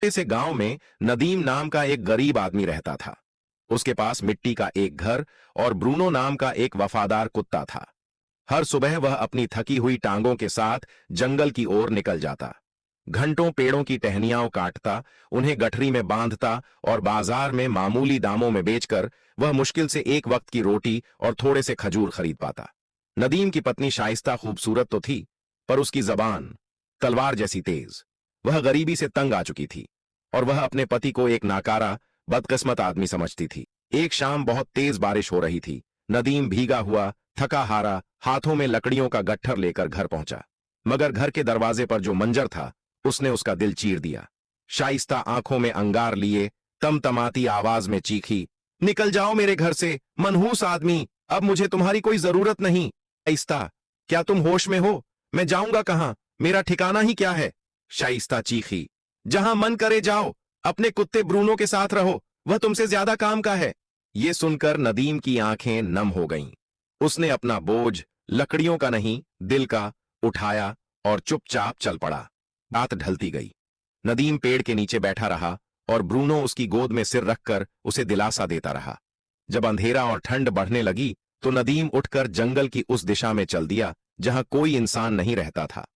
से गांव में नदीम नाम का एक गरीब आदमी रहता था। उसके पास मिट्टी का एक घर और ब्रूनो नाम का एक वफादार कुत्ता था। हर सुबह वह अपनी थकी हुई टांगों के साथ जंगल की ओर निकल जाता। घंटों पेड़ों की टहनियां काटता, उन्हें गठरी में बांधता और बाजार में मामूली दामों में बेचकर वह मुश्किल से एक वक्त की रोटी और थोड़े से खजूर खरीद पाता। नदीम की पत्नी शाइस्ता खूबसूरत तो थी, पर उसकी जबान तलवार जैसी तेज। वह गरीबी से तंग आ चुकी थी और वह अपने पति को एक नाकारा, बदकिस्मत आदमी समझती थी। एक शाम बहुत तेज बारिश हो रही थी। नदीम भीगा हुआ, थका हारा, हाथों में लकड़ियों का गट्ठर लेकर घर पहुंचा। मगर घर के दरवाजे पर जो मंजर था, उसने उसका दिल चीर दिया। शाइस्ता आंखों में अंगार लिए तमतमाती आवाज में चीखी, निकल जाओ मेरे घर से, मनहूस आदमी, अब मुझे तुम्हारी कोई जरूरत नहीं। शाइस्ता, क्या तुम होश में हो? मैं जाऊंगा कहां? मेरा ठिकाना ही क्या है? शाइस्ता चीखी, जहां मन करे जाओ, अपने कुत्ते ब्रूनो के साथ रहो, वह तुमसे ज्यादा काम का है। ये सुनकर नदीम की आंखें नम हो गईं। उसने अपना बोझ, लकड़ियों का नहीं दिल का, उठाया और चुपचाप चल पड़ा। रात ढलती गई। नदीम पेड़ के नीचे बैठा रहा और ब्रूनो उसकी गोद में सिर रखकर उसे दिलासा देता रहा। जब अंधेरा और ठंड बढ़ने लगी तो नदीम उठकर जंगल की उस दिशा में चल दिया जहां कोई इंसान नहीं रहता था।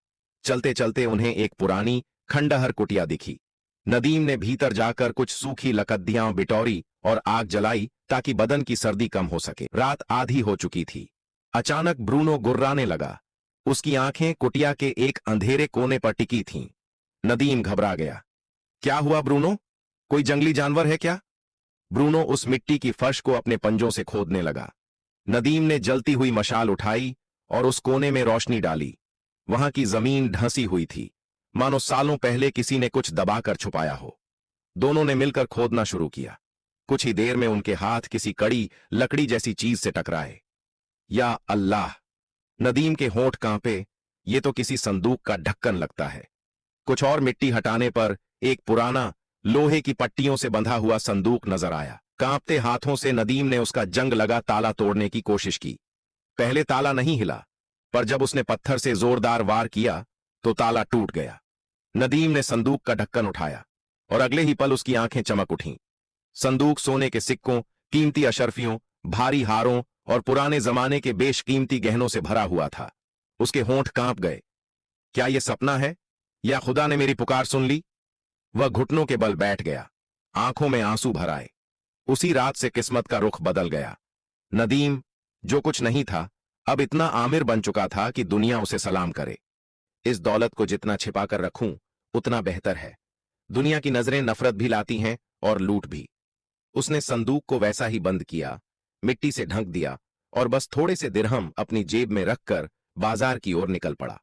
चलते चलते उन्हें एक पुरानी खंडहर कुटिया दिखी। नदीम ने भीतर जाकर कुछ सूखी लकड़ियां बिटौरी और आग जलाई ताकि बदन की सर्दी कम हो सके। रात आधी हो चुकी थी। अचानक ब्रूनो गुर्राने लगा। उसकी आंखें कुटिया के एक अंधेरे कोने पर टिकी थीं। नदीम घबरा गया। क्या हुआ ब्रूनो? कोई जंगली जानवर है क्या? ब्रूनो उस मिट्टी की फर्श को अपने पंजों से खोदने लगा। नदीम ने जलती हुई मशाल उठाई और उस कोने में रोशनी डाली। वहां की जमीन ढंसी हुई थी, मानो सालों पहले किसी ने कुछ दबाकर छुपाया हो। दोनों ने मिलकर खोदना शुरू किया। कुछ ही देर में उनके हाथ किसी कड़ी लकड़ी जैसी चीज से टकराए। या अल्लाह! नदीम के होंठ कांपे। ये तो किसी संदूक का ढक्कन लगता है। कुछ और मिट्टी हटाने पर एक पुराना, लोहे की पट्टियों से बंधा हुआ संदूक नजर आया। कांपते हाथों से नदीम ने उसका जंग लगा ताला तोड़ने की कोशिश की। पहले ताला नहीं हिला, पर जब उसने पत्थर से जोरदार वार किया तो ताला टूट गया। नदीम ने संदूक का ढक्कन उठाया और अगले ही पल उसकी आंखें चमक उठीं। संदूक सोने के सिक्कों, कीमती अशर्फियों, भारी हारों और पुराने जमाने के बेशकीमती गहनों से भरा हुआ था। उसके होंठ कांप गए। क्या यह सपना है या खुदा ने मेरी पुकार सुन ली? वह घुटनों के बल बैठ गया, आंखों में आंसू भर आए। उसी रात से किस्मत का रुख बदल गया। नदीम, जो कुछ नहीं था, अब इतना आमिर बन चुका था कि दुनिया उसे सलाम करे। इस दौलत को जितना छिपाकर रखूं उतना बेहतर है। दुनिया की नजरें नफरत भी लाती हैं और लूट भी। उसने संदूक को वैसा ही बंद किया, मिट्टी से ढक दिया और बस थोड़े से दिरहम अपनी जेब में रखकर बाजार की ओर निकल पड़ा।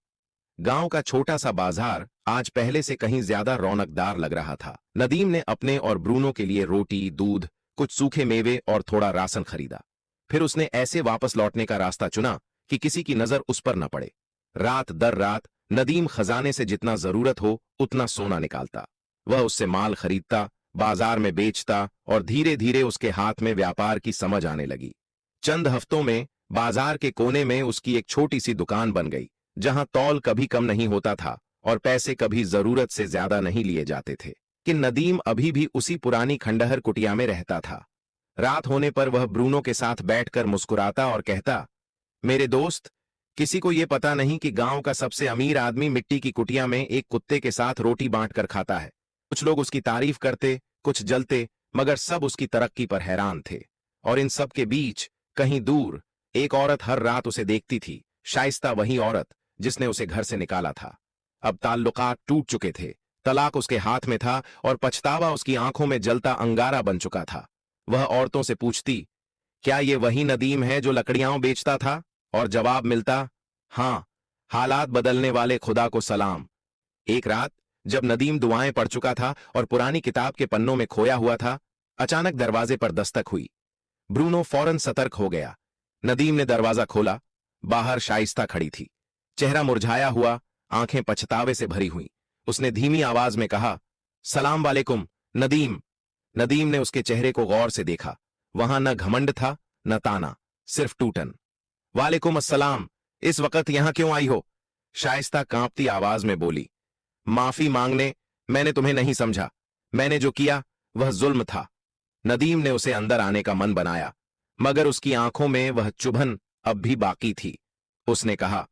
गांव का छोटा सा बाजार आज पहले से कहीं ज्यादा रौनकदार लग रहा था। नदीम ने अपने और ब्रूनो के लिए रोटी, दूध, कुछ सूखे मेवे और थोड़ा राशन खरीदा। फिर उसने ऐसे वापस लौटने का रास्ता चुना कि किसी की नजर उस पर न पड़े। रात दर रात नदीम खजाने से जितना जरूरत हो उतना सोना निकालता। वह उससे माल खरीदता, बाजार में बेचता और धीरे धीरे उसके हाथ में व्यापार की समझ आने लगी। चंद हफ्तों में बाजार के कोने में उसकी एक छोटी सी दुकान बन गई, जहां तौल कभी कम नहीं होता था और पैसे कभी जरूरत से ज्यादा नहीं लिए जाते थे। कि नदीम अभी भी उसी पुरानी खंडहर कुटिया में रहता था। रात होने पर वह ब्रूनो के साथ बैठकर मुस्कुराता और कहता, मेरे दोस्त, किसी को यह पता नहीं कि गांव का सबसे अमीर आदमी मिट्टी की कुटिया में एक कुत्ते के साथ रोटी बांटकर खाता है। कुछ लोग उसकी तारीफ करते, कुछ जलते, मगर सब उसकी तरक्की पर हैरान थे। और इन सब के बीच कहीं दूर एक औरत हर रात उसे देखती थी। शाइस्ता, वही औरत जिसने उसे घर से निकाला था। अब ताल्लुकात टूट चुके थे, तलाक उसके हाथ में था और पछतावा उसकी आंखों में जलता अंगारा बन चुका था। वह औरतों से पूछती, क्या ये वही नदीम है जो लकड़ियां बेचता था? और जवाब मिलता, हां, हालात बदलने वाले खुदा को सलाम। एक रात जब नदीम दुआएं पढ़ चुका था और पुरानी किताब के पन्नों में खोया हुआ था, अचानक दरवाजे पर दस्तक हुई। ब्रूनो फौरन सतर्क हो गया। नदीम ने दरवाजा खोला। बाहर शाइस्ता खड़ी थी, चेहरा मुरझाया हुआ, आंखें पछतावे से भरी हुई। उसने धीमी आवाज में कहा, सलाम वालेकुम नदीम। नदीम ने उसके चेहरे को गौर से देखा। वहां न घमंड था न ताना, सिर्फ टूटन। वालेकुम अस्सलाम, इस वक्त यहां क्यों आई हो? शाइस्ता कांपती आवाज में बोली, माफी मांगने, मैंने तुम्हें नहीं समझा। मैंने जो किया वह जुल्म था। नदीम ने उसे अंदर आने का मन बनाया, मगर उसकी आंखों में वह चुभन अब भी बाकी थी। उसने कहा,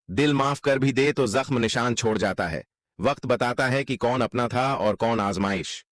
दिल माफ कर भी दे तो जख्म निशान छोड़ जाता है। वक्त बताता है कि कौन अपना था और कौन आजमाइश।